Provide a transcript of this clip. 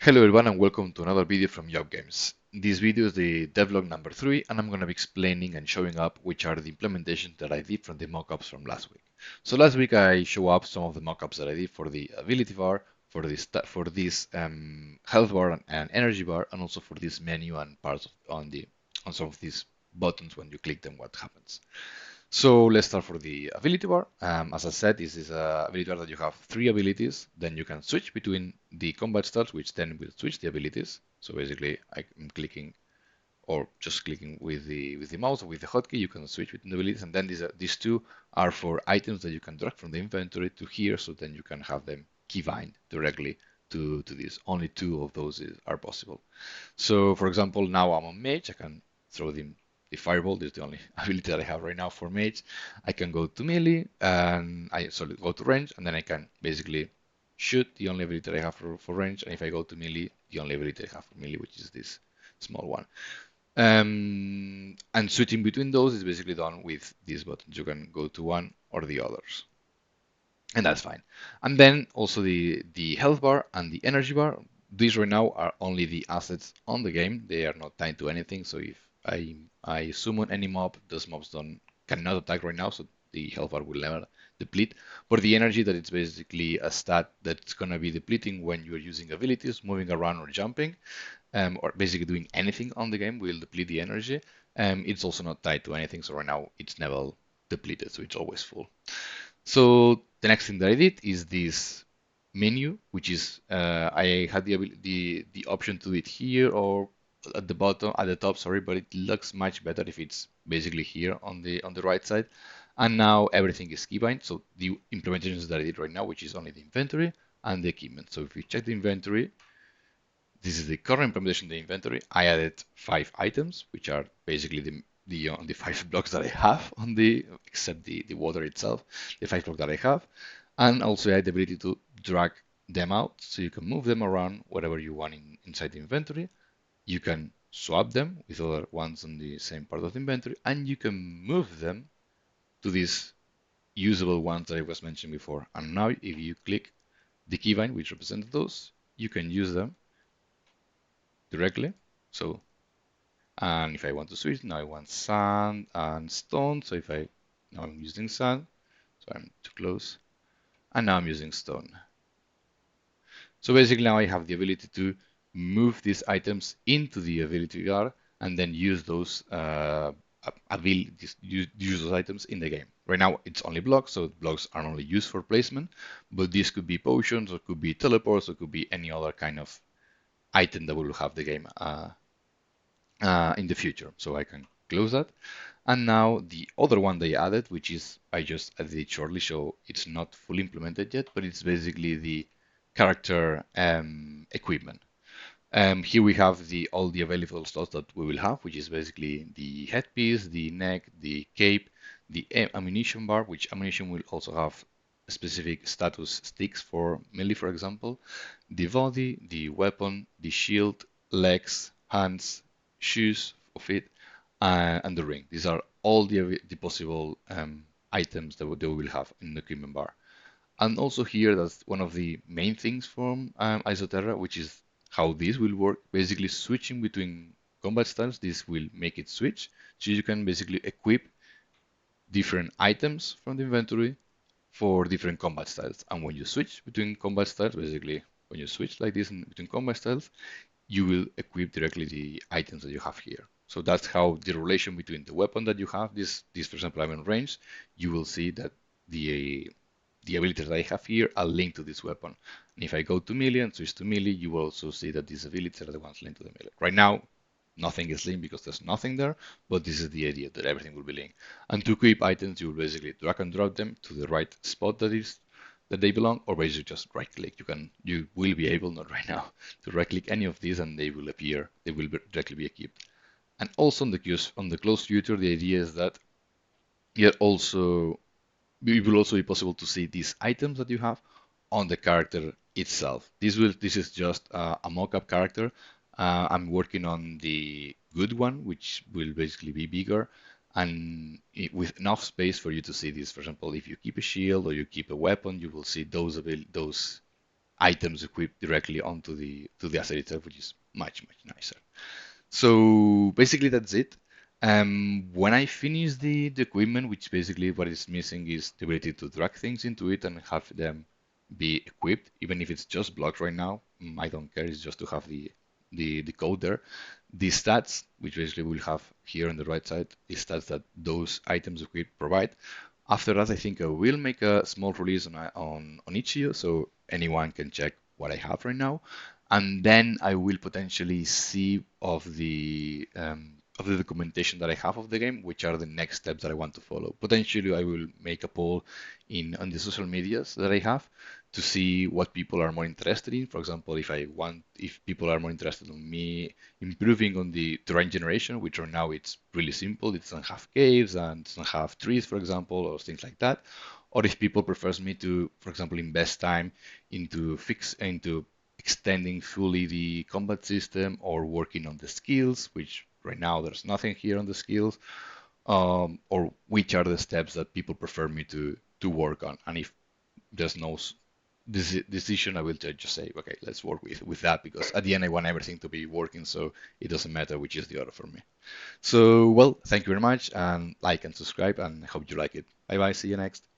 Hello everyone and welcome to another video from Yob Games. This video is the devlog number 3 and I'm going to be explaining and showing up which are the implementations that I did from the mockups from last week. So last week I show up some of the mockups that I did for the ability bar, for this health bar and energy bar, and also for this menu and parts on some of these buttons. When you click them, what happens. So let's start for the ability bar. As I said, this is a ability bar that you have three abilities. Then you can switch between the combat styles, which then will switch the abilities. So basically, I'm clicking or just clicking with the mouse or with the hotkey, you can switch between the abilities. And then these two are for items that you can drag from the inventory to here, so then you can have them keybind directly to this. Only two of those are possible. So for example, now I'm on mage, I can throw the fireball. This is the only ability that I have right now for mage. I can go to melee and go to range, and then I can basically shoot, the only ability that I have for range. And if I go to melee, the only ability I have for melee, which is this small one. And switching between those is basically done with these buttons. You can go to one or the others, and that's fine. And then also the health bar and the energy bar. These right now are only the assets on the game. They are not tied to anything. So if I summon any mob, those mobs cannot attack right now. So the health bar will never deplete. For the energy, that it's basically a stat that's gonna be depleting when you're using abilities, moving around or jumping, or basically doing anything on the game will deplete the energy. It's also not tied to anything. So right now it's never depleted. So it's always full. So the next thing that I did is this menu, which is I had the option to do it here or at the bottom, at the top, sorry, but it looks much better if it's basically here on the right side. And now everything is keybind. So the implementations that I did right now, which is only the inventory and the equipment. So if we check the inventory, this is the current implementation of the inventory. I added 5 items, which are basically the 5 blocks that I have on except the water itself, the 5 blocks that I have. And also I had the ability to drag them out, so you can move them around wherever you want inside the inventory. You can swap them with other ones on the same part of the inventory, and you can move them to these usable ones that I was mentioning before. And now if you click the keybind, which represents those, you can use them directly. So, and if I want to switch, now I want sand and stone. So now I'm using sand, so I'm too close, and now I'm using stone. So basically now I have the ability to move these items into the ability bar and then use those use those items in the game. Right now it's only blocks, so blocks are only used for placement, but these could be potions, or could be teleports, or could be any other kind of item that will have the game in the future. So I can close that. And now the other one they added, which is I just added it shortly, so it's not fully implemented yet, but it's basically the character equipment. Here we have all the available slots that we will have, which is basically the headpiece, the neck, the cape, the ammunition bar, which ammunition will also have specific status sticks for melee, for example, the body, the weapon, the shield, legs, hands, shoes of it, and the ring. These are all the possible items that we will have in the equipment bar. And also here, that's one of the main things from Isoterra, which is how this will work. Basically switching between combat styles, this will make it switch. So you can basically equip different items from the inventory for different combat styles. And when you switch between combat styles, basically when you switch like this between combat styles, you will equip directly the items that you have here. So that's how the relation between the weapon that you have, this for example, I'm in range, you will see that the abilities that I have here are linked to this weapon. And if I go to melee and switch to melee, you will also see that these abilities are the ones linked to the melee. Right now, nothing is linked because there's nothing there, but this is the idea that everything will be linked. And to equip items, you will basically drag and drop them to the right spot that they belong, or basically just right click. You will be able, not right now, to right click any of these and they will appear, they will directly be equipped. And also on the close future, the idea is that it will also be possible to see these items that you have on the character itself. This is just a mock-up character. I'm working on the good one, which will basically be bigger and with enough space for you to see this. For example, if you keep a shield or you keep a weapon, you will see those items equipped directly onto the asset itself, which is much nicer. So basically that's it. When I finish the equipment, which basically what is missing is the ability to drag things into it and have them be equipped, even if it's just blocks right now. I don't care. It's just to have the code there. The stats, which basically we'll have here on the right side, the stats that those items equipped provide. After that, I think I will make a small release on Itch.io so anyone can check what I have right now. And then I will potentially see of the documentation that I have of the game, which are the next steps that I want to follow. Potentially, I will make a poll in on the social medias that I have to see what people are more interested in. For example, if people are more interested in me improving on the terrain generation, which right now it's really simple. It doesn't have caves and it doesn't have trees, for example, or things like that. Or if people prefers me to, for example, invest time into extending fully the combat system or working on the skills, which right now there's nothing here on the skills, or which are the steps that people prefer me to work on. And if there's no decision, I will just say, okay, let's work with that because at the end I want everything to be working, so it doesn't matter which is the order for me. So, well, thank you very much, and like and subscribe, and I hope you like it. Bye bye. See you next.